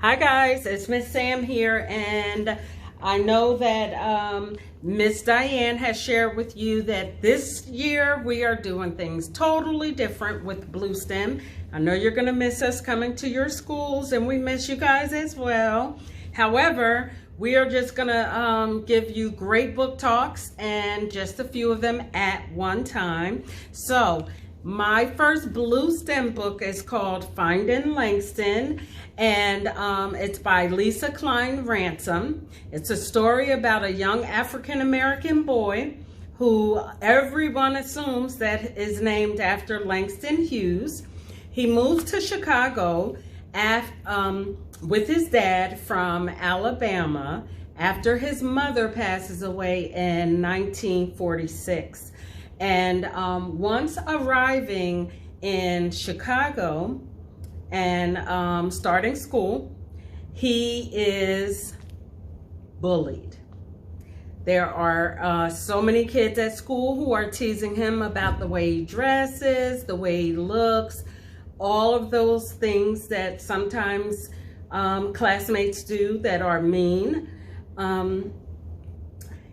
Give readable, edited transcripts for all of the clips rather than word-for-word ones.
Hi guys, it's Miss Sam here, and I know that Miss Diane has shared with you that this year we are doing things totally different with Bluestem. I know you're going to miss us coming to your schools, and we miss you guys as well. However, we are just going to give you great book talks, and just a few of them at one time. So my first Bluestem book is called Finding Langston, and it's by Lisa Klein Ransom. It's a story about a young African-American boy who everyone assumes that is named after Langston Hughes. He moves to Chicago with his dad from Alabama after his mother passes away in 1946. And once arriving in Chicago and starting school, he is bullied. There are so many kids at school who are teasing him about the way he dresses, the way he looks, all of those things that sometimes classmates do that are mean.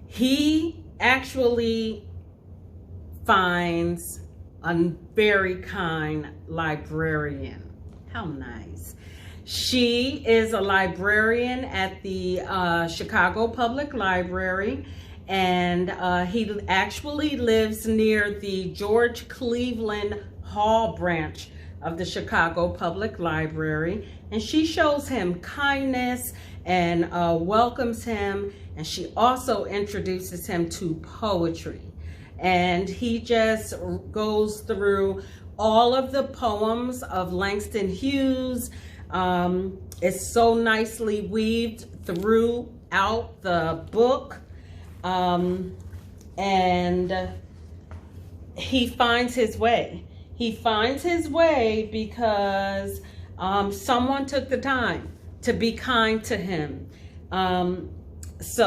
He actually finds a very kind librarian. How nice. She is a librarian at the Chicago Public Library, and he actually lives near the George Cleveland Hall branch of the Chicago Public Library, and she shows him kindness and welcomes him, and she also introduces him to poetry. And he just goes through all of the poems of Langston Hughes. It's so nicely weaved throughout the book. And he finds his way. He finds his way because someone took the time to be kind to him. This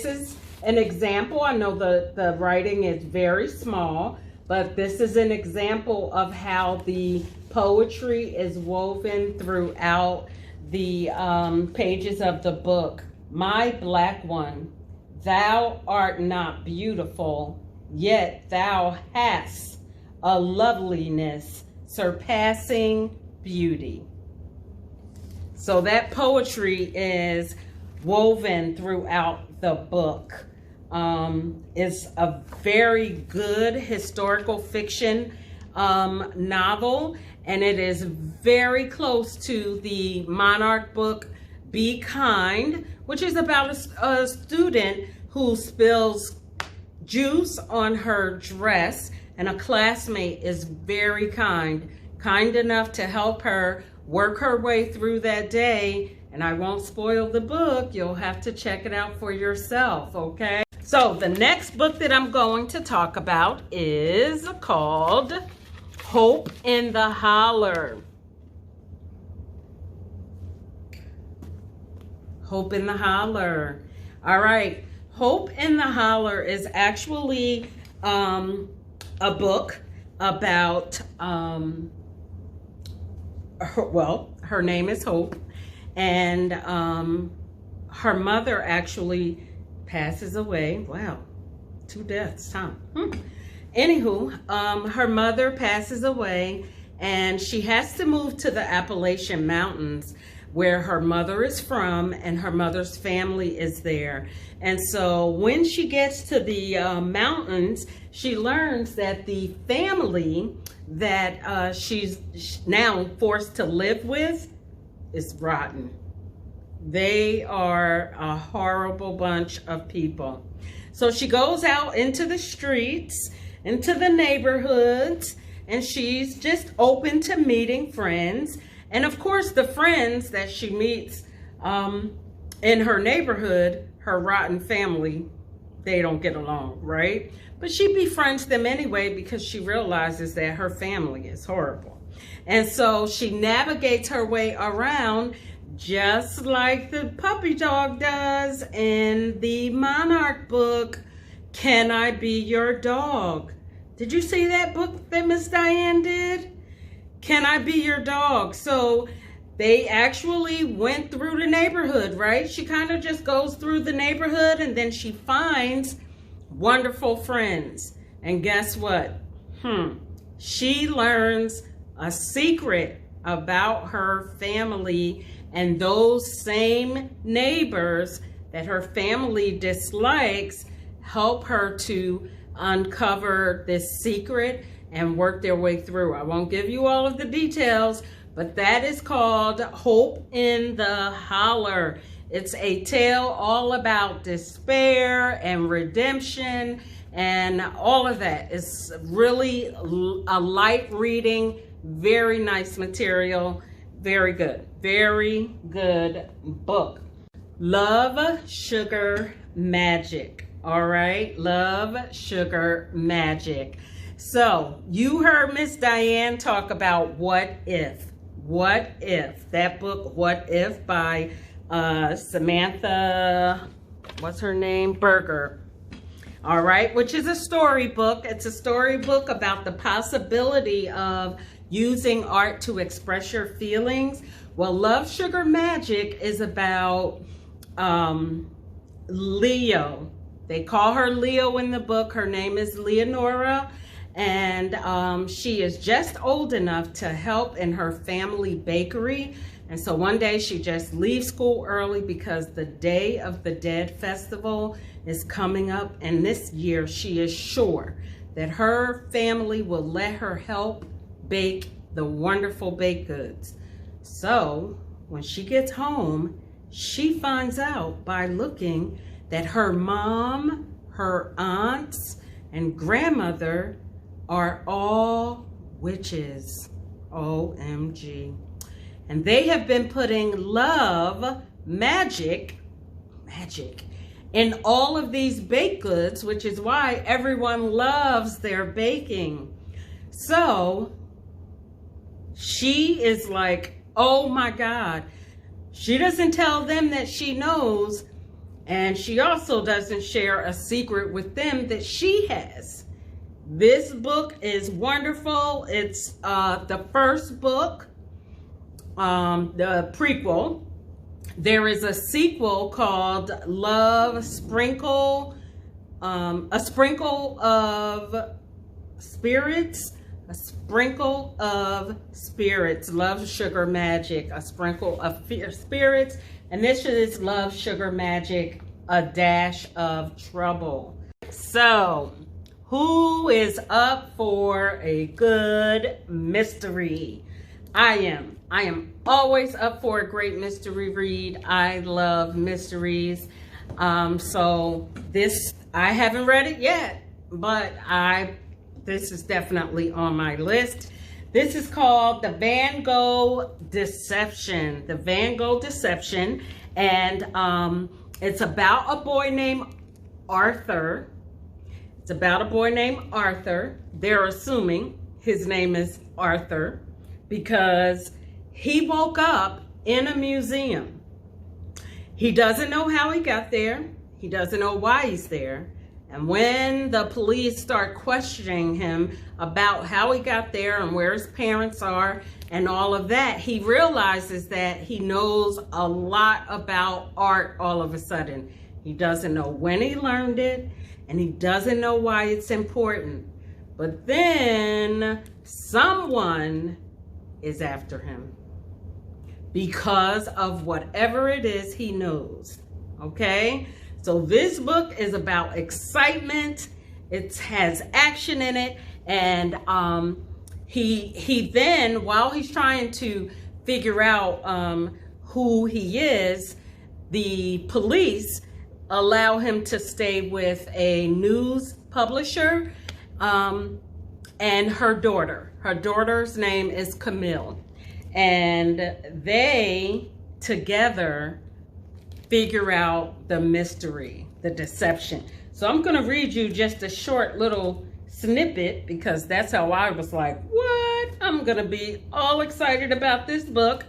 is an example. I know the writing is very small, but this is an example of how the poetry is woven throughout the pages of the book. My black one, thou art not beautiful, yet thou hast a loveliness surpassing beauty. So that poetry is woven throughout the book. It's a very good historical fiction novel, and it is very close to the Monarch book Be Kind, which is about a student who spills juice on her dress, and a classmate is very kind enough to help her work her way through that day. And I won't spoil the book. You'll have to check it out for yourself, okay? So the next book that I'm going to talk about is called Hope in the Holler. Hope in the Holler. All right. Hope in the Holler is actually a book about, her name is Hope. And her mother actually passes away. Wow, 2 deaths, huh? Anywho, her mother passes away, and she has to move to the Appalachian Mountains, where her mother is from, and her mother's family is there. And so when she gets to the mountains, she learns that the family that she's now forced to live with is rotten. They are a horrible bunch of people. So she goes out into the streets, into the neighborhoods, and she's just open to meeting friends. And of course, the friends that she meets in her neighborhood, her rotten family, they don't get along, right? But she befriends them anyway because she realizes that her family is horrible. And so she navigates her way around just like the puppy dog does in the Monarch book, Can I Be Your Dog? Did you see that book that Miss Diane did? Can I Be Your Dog? So they actually went through the neighborhood, right? She kind of just goes through the neighborhood and then she finds wonderful friends. And guess what? She learns a secret about her family, and those same neighbors that her family dislikes help her to uncover this secret and work their way through. I won't give you all of the details, but that is called Hope in the Holler. It's a tale all about despair and redemption and all of that. It's really a light reading, very nice material, very good book. Love, Sugar, Magic. All right, Love, Sugar, Magic. So you heard Miss Diane talk about What If. What If, that book, What If, by Samantha, what's her name? Berger. All right, which is a storybook. It's a storybook about the possibility of using art to express your feelings. Well, Love, Sugar, Magic is about Leo. They call her Leo in the book. Her name is Leonora, and she is just old enough to help in her family bakery. And so one day she just leaves school early because the Day of the Dead festival is coming up, and this year she is sure that her family will let her help bake the wonderful baked goods. So when she gets home, she finds out by looking that her mom, her aunts, and grandmother are all witches. OMG. And they have been putting love, magic in all of these baked goods, which is why everyone loves their baking. So she is like, oh my God. She doesn't tell them that she knows, and she also doesn't share a secret with them that she has. This book is wonderful. It's the first book, the prequel. There is a sequel called Love Sprinkle, a Sprinkle of Spirits, a Sprinkle of Spirits, Love, Sugar, Magic, a Sprinkle of Spirits. And this is Love, Sugar, Magic, a Dash of Trouble. So, who is up for a good mystery? I am always up for a great mystery read. I love mysteries. So this, I haven't read it yet, but this is definitely on my list. This is called The Goh Deception. The Goh Deception. And it's about a boy named Arthur. It's about a boy named Arthur. They're assuming his name is Arthur because he woke up in a museum. He doesn't know how he got there. He doesn't know why he's there. And when the police start questioning him about how he got there and where his parents are and all of that, he realizes that he knows a lot about art all of a sudden. He doesn't know when he learned it, and he doesn't know why it's important. But then someone is after him because of whatever it is he knows. Okay? So this book is about excitement. It has action in it. And he then, while he's trying to figure out who he is, the police allow him to stay with a news publisher and her daughter. Her daughter's name is Camille. And they together figure out the mystery, the deception. So I'm going to read you just a short little snippet because that's how I was like, what? I'm going to be all excited about this book.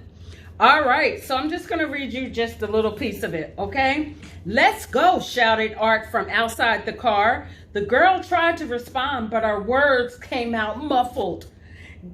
All right, so I'm just going to read you just a little piece of it, okay? "Let's go," shouted Art from outside the car. The girl tried to respond, but her words came out muffled.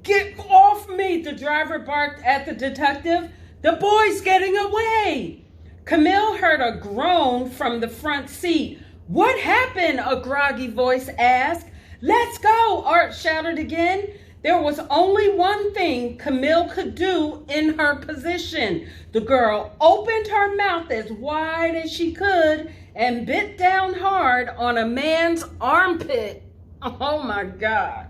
"Get off me," the driver barked at the detective. The boy's getting away. Camille heard a groan from the front seat. What happened? A groggy voice asked. Let's go, Art shouted again. There was only one thing Camille could do in her position. The girl opened her mouth as wide as she could and bit down hard on a man's armpit. Oh my God.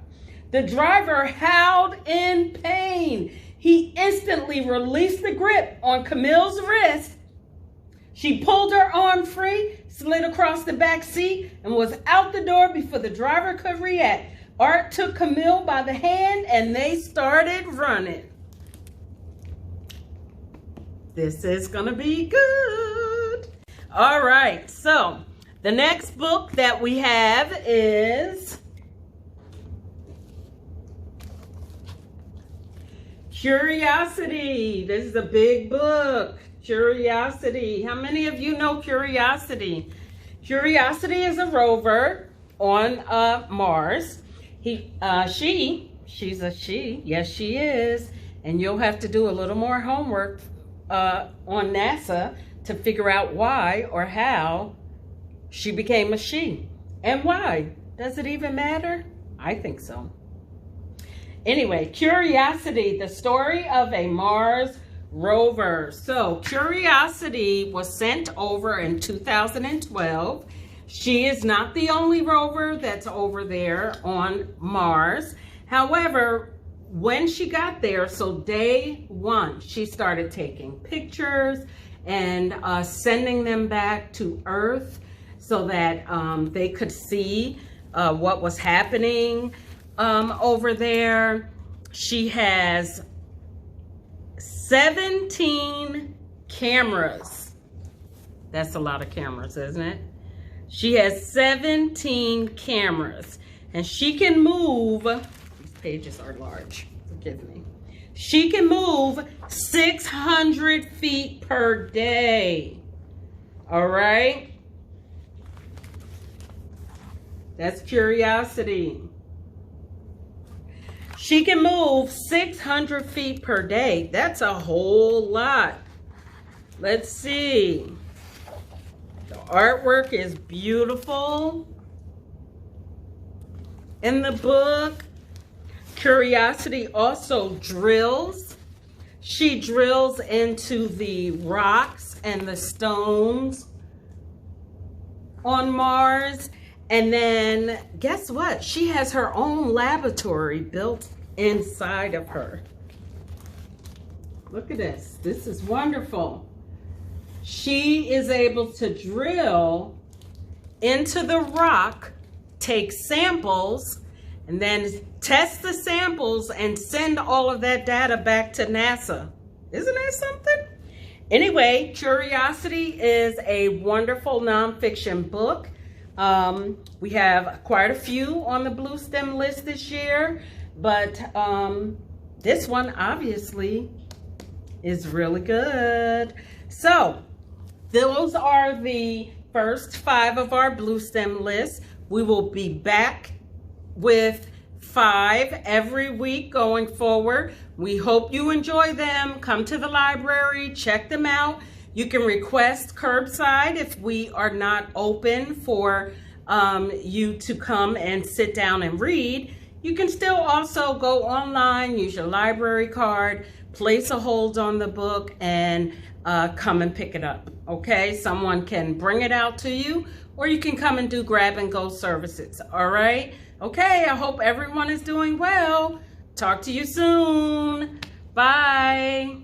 The driver howled in pain. He instantly released the grip on Camille's wrist. She pulled her arm free, slid across the back seat, and was out the door before the driver could react. Art took Camille by the hand and they started running. This is gonna be good. All right, so the next book that we have is Curiosity. This is a big book. Curiosity. How many of you know Curiosity? Curiosity is a rover on Mars. She's a she. Yes, she is. And you'll have to do a little more homework on NASA to figure out why or how she became a she. And why? Does it even matter? I think so. Anyway, Curiosity, the story of a Mars rover. So Curiosity was sent over in 2012. She is not the only rover that's over there on Mars. However, when she got there, so day one, she started taking pictures and sending them back to Earth so that they could see what was happening over there. She has 17 cameras. That's a lot of cameras, isn't it? She has 17 cameras, and she can move, these pages are large, forgive me. She can move 600 feet per day. All right? That's Curiosity. She can move 600 feet per day. That's a whole lot. Let's see. The artwork is beautiful in the book. Curiosity also drills. She drills into the rocks and the stones on Mars. And then guess what? She has her own laboratory built inside of her. Look at this. This is wonderful. She is able to drill into the rock, take samples, and then test the samples and send all of that data back to NASA. Isn't that something? Anyway, Curiosity is a wonderful nonfiction book. We have quite a few on the Bluestem list this year, but this one obviously is really good. So those are the first 5 of our Bluestem list. We will be back with 5 every week going forward. We hope you enjoy them. Come to the library, check them out. You can request curbside if we are not open for you to come and sit down and read. You can still also go online, use your library card, place a hold on the book, and come and pick it up. Okay, someone can bring it out to you, or you can come and do grab and go services. All right. Okay, I hope everyone is doing well. Talk to you soon. Bye.